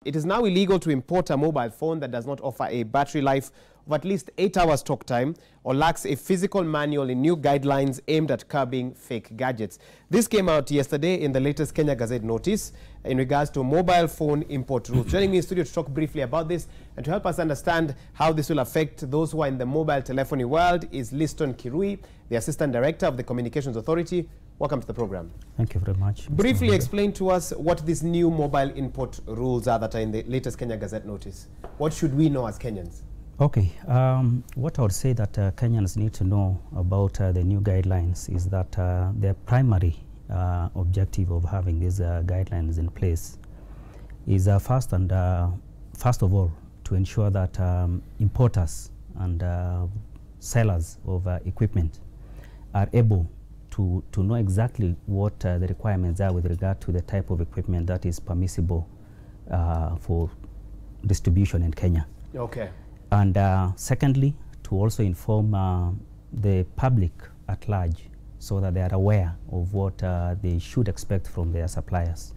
It is now illegal to import a mobile phone that does not offer a battery life of at least 8 hours talk time or lacks a physical manual in new guidelines aimed at curbing fake gadgets. This came out yesterday in the latest Kenya Gazette notice in regards to mobile phone import rules. Joining me in studio to talk briefly about this and to help us understand how this will affect those who are in the mobile telephony world is Liston Kirui, the Assistant Director of the Communications Authority. Welcome to the program. Thank you very much. Briefly explain to us what these new mobile import rules are that are in the latest Kenya Gazette notice. What should we know as Kenyans? Okay, what I would say that Kenyans need to know about the new guidelines is that the primary objective of having these guidelines in place is first of all to ensure that importers and sellers of equipment are able to know exactly what the requirements are with regard to the type of equipment that is permissible for distribution in Kenya. Okay. And secondly, to also inform the public at large so that they are aware of what they should expect from their suppliers.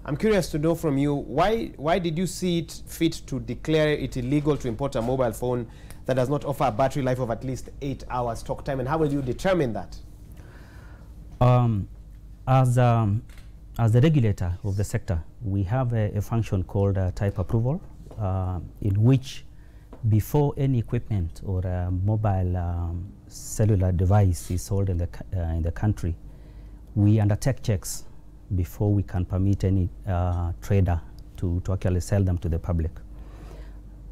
I'm curious to know from you, why did you see it fit to declare it illegal to import a mobile phone that does not offer a battery life of at least 8 hours talk time, and how will you determine that? As the regulator of the sector, we have a function called type approval, in which before any equipment or a mobile cellular device is sold in the country, we undertake checks before we can permit any trader to actually sell them to the public.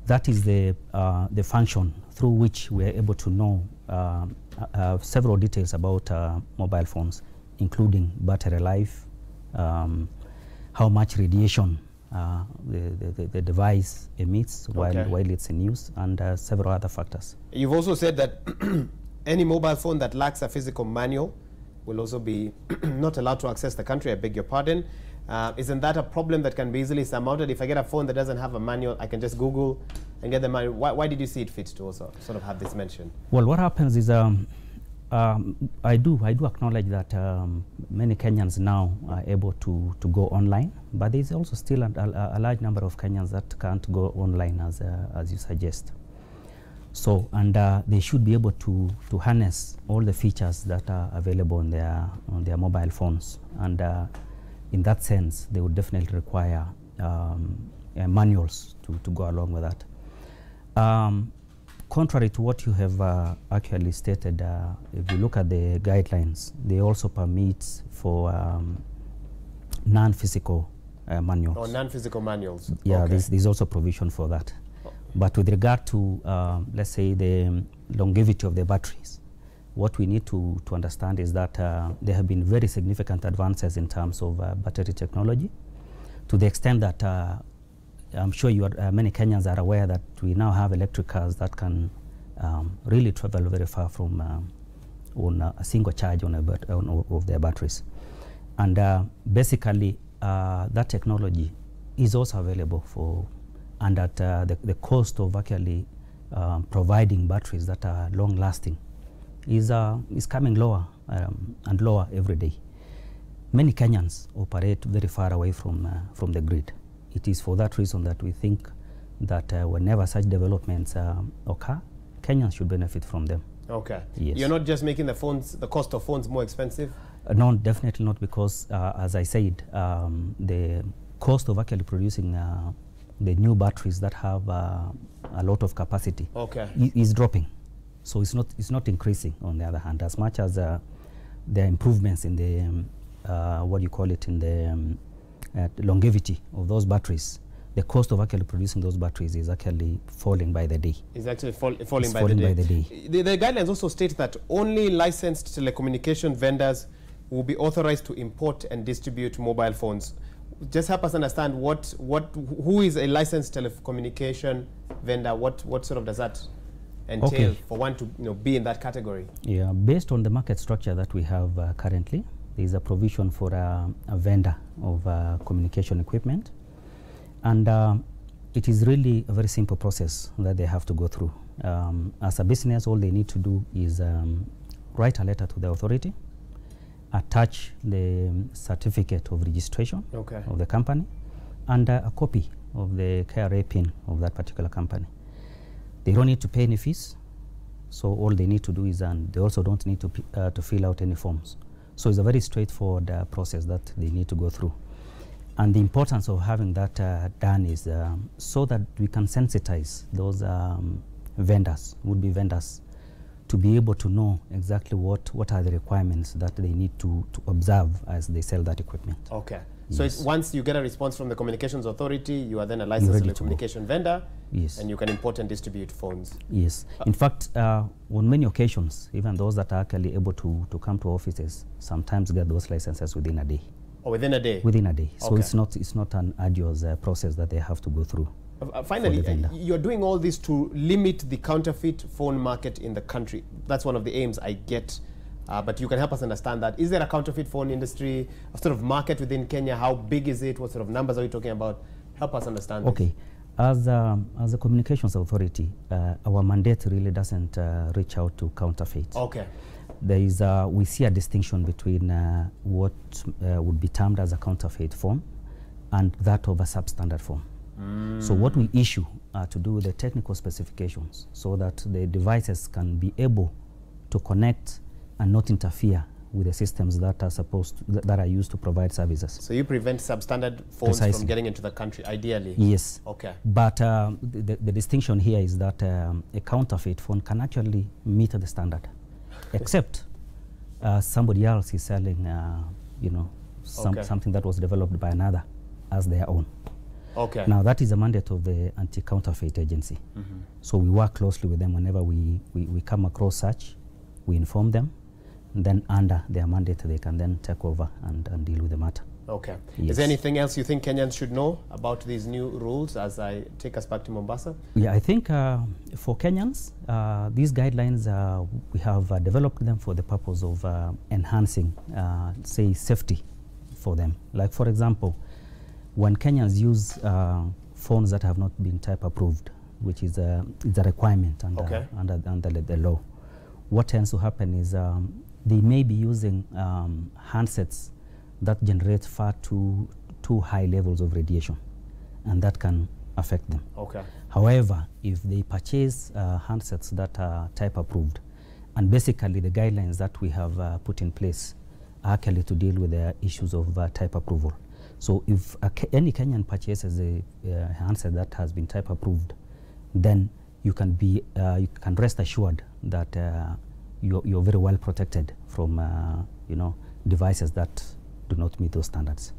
That is the function through which we are able to know several details about mobile phones, including battery life, how much radiation the device emits while it's in use, and several other factors. You've also said that any mobile phone that lacks a physical manual will also be not allowed to access the country. I beg your pardon. Isn't that a problem that can be easily surmounted? If I get a phone that doesn't have a manual, I can just Google and get the manual. Why did you see it fit to also sort of have this mentioned? Well, what happens is I do acknowledge that many Kenyans now are able to go online, but there is also still a large number of Kenyans that can't go online as you suggest. So, and they should be able to harness all the features that are available on their mobile phones, and in that sense, they would definitely require manuals to go along with that. Contrary to what you have actually stated, if you look at the guidelines, they also permit for non-physical manuals. Oh, non-physical manuals. Yeah, okay. There's also provision for that. But with regard to, let's say, the longevity of the batteries, what we need to understand is that there have been very significant advances in terms of battery technology, to the extent that I'm sure many Kenyans are aware that we now have electric cars that can really travel very far from on a single charge of their batteries. And basically, that technology is also available for, and at the cost of actually providing batteries that are long-lasting is coming lower and lower every day. Many Kenyans operate very far away from the grid. It is for that reason that we think that whenever such developments occur, Kenyans should benefit from them. Okay. Yes. You're not just making the cost of phones more expensive? No, definitely not, because as I said, the cost of actually producing the new batteries that have a lot of capacity is dropping. So it's not increasing, on the other hand, as much as the improvements in the what do you call it, in the longevity of those batteries. The cost of actually producing those batteries is actually falling by the day. It's actually falling by the day. The guidelines also state that only licensed telecommunication vendors will be authorized to import and distribute mobile phones. Just help us understand who is a licensed telecommunication vendor. What sort of does that entail for one to be in that category? Yeah, based on the market structure that we have currently, there is a provision for a vendor of communication equipment, and it is really a very simple process that they have to go through. As a business, all they need to do is write a letter to the authority, attach the certificate of registration of the company, and a copy of the KRA PIN of that particular company. They don't need to pay any fees, so all they need to do is, and they also don't need to fill out any forms. So it's a very straightforward process that they need to go through. And the importance of having that done is so that we can sensitize those vendors, would-be vendors, to be able to know exactly what are the requirements that they need to observe as they sell that equipment. Okay. Yes. So it's once you get a response from the Communications Authority, you are then a licensed telecommunication vendor, yes, and you can import and distribute phones. Yes. In fact, on many occasions, even those that are actually able to come to offices sometimes get those licenses within a day. Or within a day? Within a day. So okay. It's not an arduous process that they have to go through. Finally, you're doing all this to limit the counterfeit phone market in the country. That's one of the aims I get. But you can help us understand that. Is there a counterfeit phone industry, a sort of market within Kenya? How big is it? What sort of numbers are we talking about? Help us understand okay. This. As a communications authority, our mandate really doesn't reach out to counterfeit. Okay. There is we see a distinction between what would be termed as a counterfeit phone and that of a substandard phone. So what we issue to do with the technical specifications so that the devices can be able to connect and not interfere with the systems that are that are used to provide services. So you prevent substandard phones Precisely. From getting into the country, ideally? Yes. Okay. But the distinction here is that a counterfeit phone can actually meet the standard, except somebody else is selling, you know, something that was developed by another as their own. Okay. Now that is a mandate of the Anti-Counterfeit Agency. So we work closely with them whenever we come across such. We inform them, and then under their mandate they can then take over and deal with the matter. Okay. Yes. Is there anything else you think Kenyans should know about these new rules as I take us back to Mombasa? Yeah, I think for Kenyans, these guidelines, we have developed them for the purpose of enhancing, say, safety for them. Like, for example, when Kenyans use phones that have not been type approved, which is a requirement under the law, what tends to happen is they may be using handsets that generate far too high levels of radiation, and that can affect them. Okay. However, if they purchase handsets that are type approved, and basically the guidelines that we have put in place are actually to deal with the issues of type approval. So if any Kenyan purchases a handset that has been type approved, then you can rest assured that you're very well protected from you know, devices that do not meet those standards.